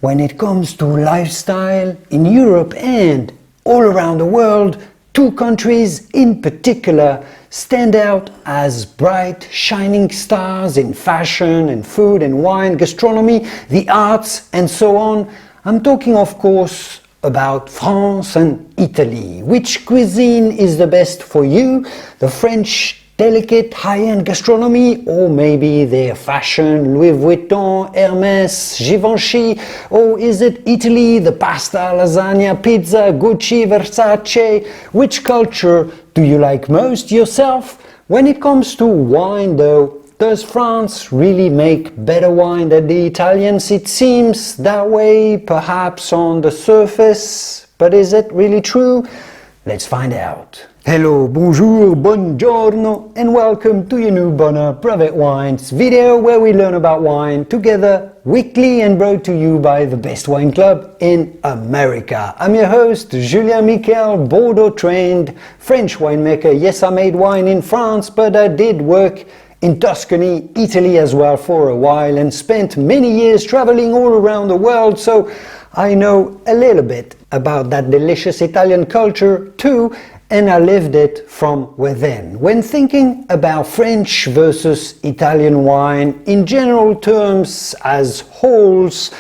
When it comes to lifestyle in Europe and all around the world, two countries in particular stand out as bright, shining stars in fashion and food and wine, gastronomy, the arts and so on. I'm talking, of course, about France and Italy. Which cuisine is the best for you? The French delicate high-end gastronomy, or maybe their fashion, Louis Vuitton, Hermes, Givenchy, or is it Italy, the pasta, lasagna, pizza, Gucci, Versace? Which culture do you like most yourself? When it comes to wine though, does France really make better wine than the Italians? It seems that way, perhaps on the surface, but is it really true? Let's find out. Hello, bonjour, buongiorno, and welcome to your new Bonheur Private Wines video where we learn about wine together weekly and brought to you by the best wine club in America. I'm your host, Julien Michel, Bordeaux-trained French winemaker. Yes, I made wine in France, but I did work in Tuscany, Italy as well for a while and spent many years traveling all around the world, so I know a little bit about that delicious Italian culture too, and I lived it from within. When thinking about French versus Italian wine, in general terms as wholes,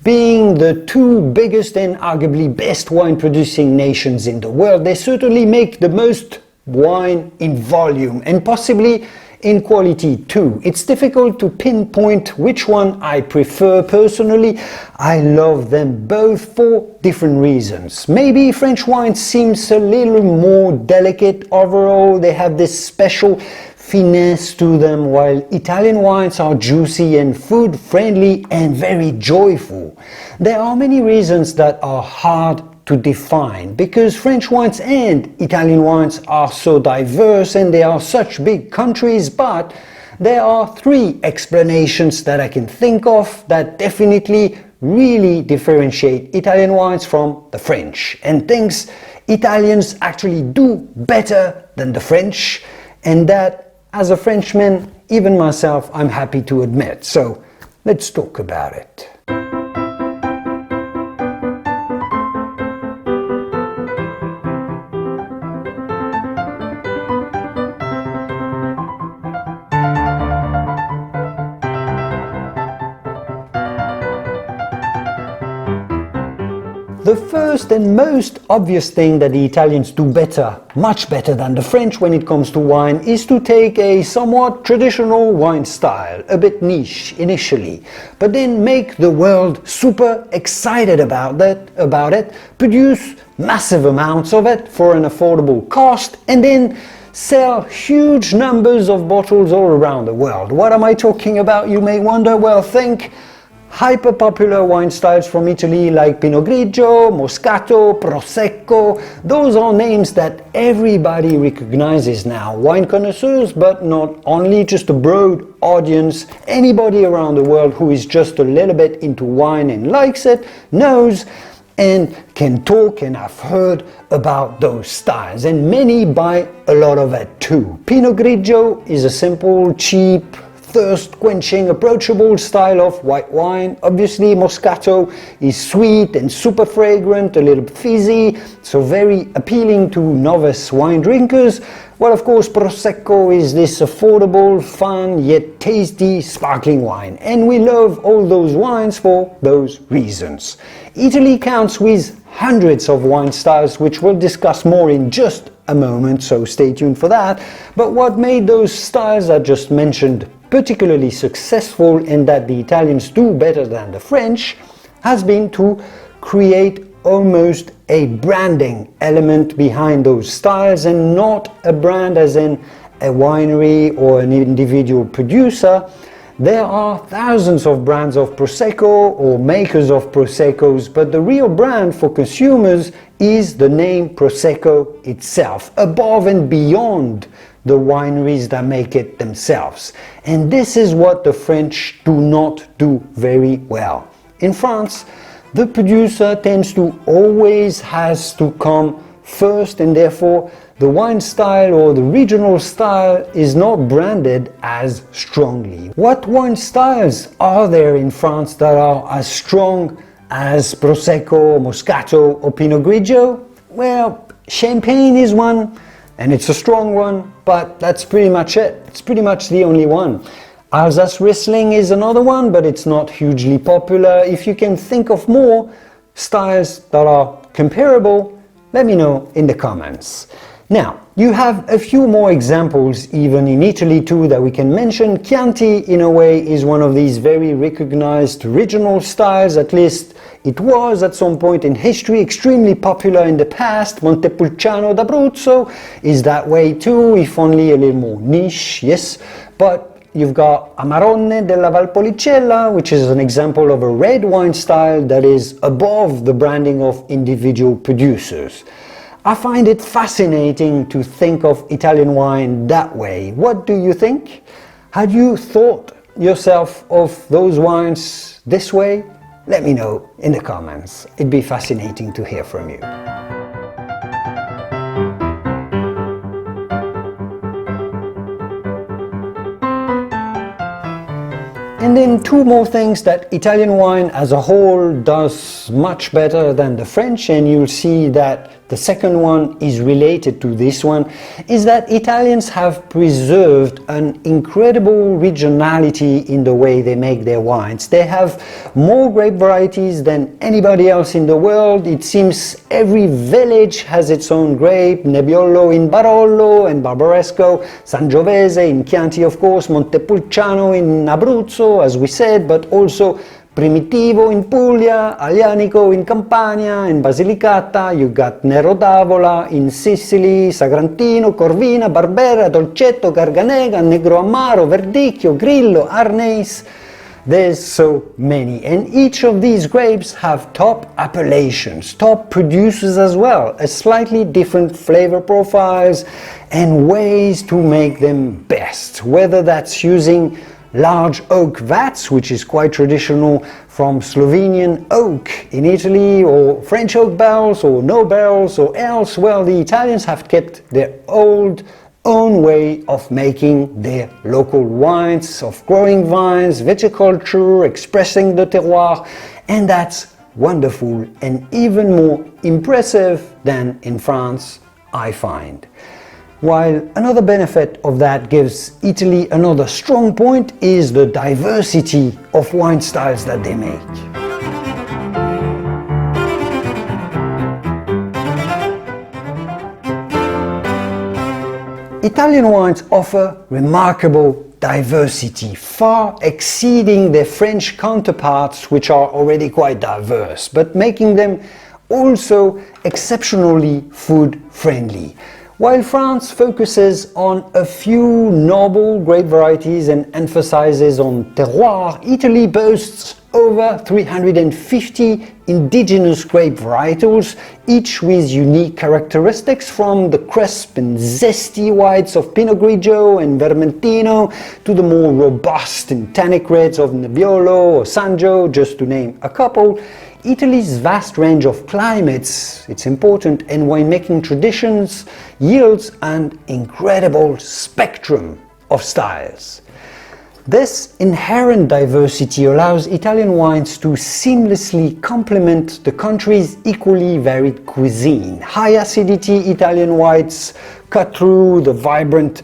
being the two biggest and arguably best wine producing nations in the world, they certainly make the most wine in volume and possibly in quality too. It's difficult to pinpoint which one I prefer personally. I love them both for different reasons. Maybe French wine seems a little more delicate overall. They have this special finesse to them, while Italian wines are juicy and food friendly and very joyful. There are many reasons that are hard to define, because French wines and Italian wines are so diverse and they are such big countries, but there are three explanations that I can think of that definitely really differentiate Italian wines from the French, and things Italians actually do better than the French, and that as a Frenchman, even myself, I'm happy to admit. So let's talk about it. The first and most obvious thing that the Italians do better, much better than the French when it comes to wine, is to take a somewhat traditional wine style, a bit niche initially, but then make the world super excited about it, produce massive amounts of it for an affordable cost, and then sell huge numbers of bottles all around the world. What am I talking about, you may wonder? Well, think hyper-popular wine styles from Italy like Pinot Grigio, Moscato, Prosecco. Those are names that everybody recognizes now. Wine connoisseurs, but not only, just a broad audience. Anybody around the world who is just a little bit into wine and likes it knows and can talk, and I've heard about those styles, and many buy a lot of it too. Pinot Grigio is a simple, cheap, thirst-quenching, approachable style of white wine. Obviously, Moscato is sweet and super fragrant, a little fizzy, so very appealing to novice wine drinkers. Well, of course, Prosecco is this affordable, fun, yet tasty, sparkling wine. And we love all those wines for those reasons. Italy counts with hundreds of wine styles, which we'll discuss more in just a moment, so stay tuned for that. But what made those styles I just mentioned particularly successful, and that the Italians do better than the French, has been to create almost a branding element behind those styles, and not a brand as in a winery or an individual producer. There are thousands of brands of Prosecco or makers of Proseccos, but the real brand for consumers is the name Prosecco itself, above and beyond the wineries that make it themselves. And this is what the French do not do very well. In France, the producer tends to always has to come first, and therefore the wine style or the regional style is not branded as strongly. What wine styles are there in France that are as strong as Prosecco, Moscato or Pinot Grigio? Well, Champagne is one, and it's a strong one, but that's pretty much it. It's pretty much the only one. Alsace Riesling is another one, but it's not hugely popular. If you can think of more styles that are comparable, let me know in the comments. Now, you have a few more examples even in Italy too that we can mention. Chianti, in a way, is one of these very recognized regional styles, at least it was at some point in history extremely popular in the past. Montepulciano d'Abruzzo is that way too, if only a little more niche, yes, but you've got Amarone della Valpolicella, which is an example of a red wine style that is above the branding of individual producers. I find it fascinating to think of Italian wine that way. What do you think? Had you thought yourself of those wines this way? Let me know in the comments. It'd be fascinating to hear from you. And then two more things that Italian wine as a whole does much better than the French, and you'll see that the second one is related to this one, is that Italians have preserved an incredible regionality in the way they make their wines. They have more grape varieties than anybody else in the world. It seems every village has its own grape. Nebbiolo in Barolo and Barbaresco, Sangiovese in Chianti of course, Montepulciano in Abruzzo as we said, but also Primitivo in Puglia, Aglianico in Campania, in Basilicata, you got Nero d'Avola in Sicily, Sagrantino, Corvina, Barbera, Dolcetto, Garganega, Negro Amaro, Verdicchio, Grillo, Arnes. There's so many, and each of these grapes have top appellations, top producers as well, a slightly different flavor profiles and ways to make them best, whether that's using large oak vats, which is quite traditional from Slovenian oak in Italy, or French oak barrels, or no barrels, or else. Well, the Italians have kept their own way of making their local wines, of growing vines, viticulture, expressing the terroir, and that's wonderful and even more impressive than in France, I find. While another benefit of that gives Italy another strong point is the diversity of wine styles that they make. Italian wines offer remarkable diversity, far exceeding their French counterparts, which are already quite diverse, but making them also exceptionally food-friendly. While France focuses on a few noble grape varieties and emphasizes on terroir, Italy boasts over 350 indigenous grape varietals, each with unique characteristics, from the crisp and zesty whites of Pinot Grigio and Vermentino to the more robust and tannic reds of Nebbiolo or Sangio, just to name a couple. Italy's vast range of climates, it's important, and winemaking traditions yields an incredible spectrum of styles. This inherent diversity allows Italian wines to seamlessly complement the country's equally varied cuisine. High acidity Italian whites cut through the vibrant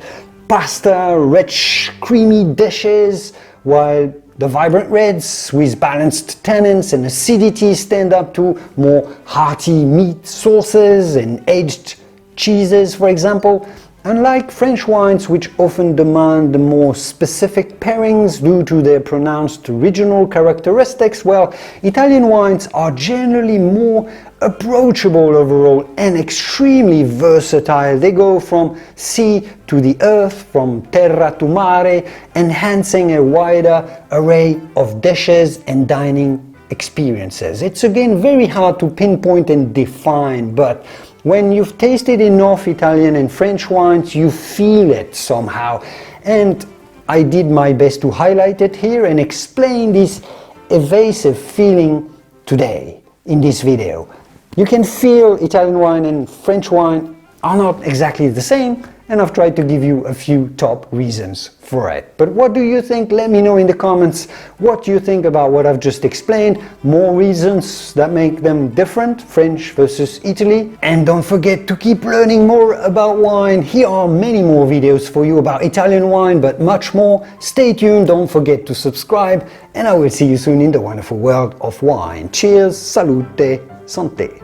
pasta, rich, creamy dishes, while the vibrant reds with balanced tannins and acidity stand up to more hearty meat sauces and aged cheeses, for example. Unlike French wines, which often demand more specific pairings due to their pronounced regional characteristics, well, Italian wines are generally more approachable overall and extremely versatile. They go from sea to the earth, from terra to mare, enhancing a wider array of dishes and dining experiences. It's again very hard to pinpoint and define, but when you've tasted enough Italian and French wines, you feel it somehow. And I did my best to highlight it here and explain this evasive feeling today in this video. You can feel Italian wine and French wine are not exactly the same, and I've tried to give you a few top reasons for it. But what do you think? Let me know in the comments what you think about what I've just explained. More reasons that make them different, French versus Italy. And don't forget to keep learning more about wine. Here are many more videos for you about Italian wine, but much more. Stay tuned, don't forget to subscribe, and I will see you soon in the wonderful world of wine. Cheers, salute, santé.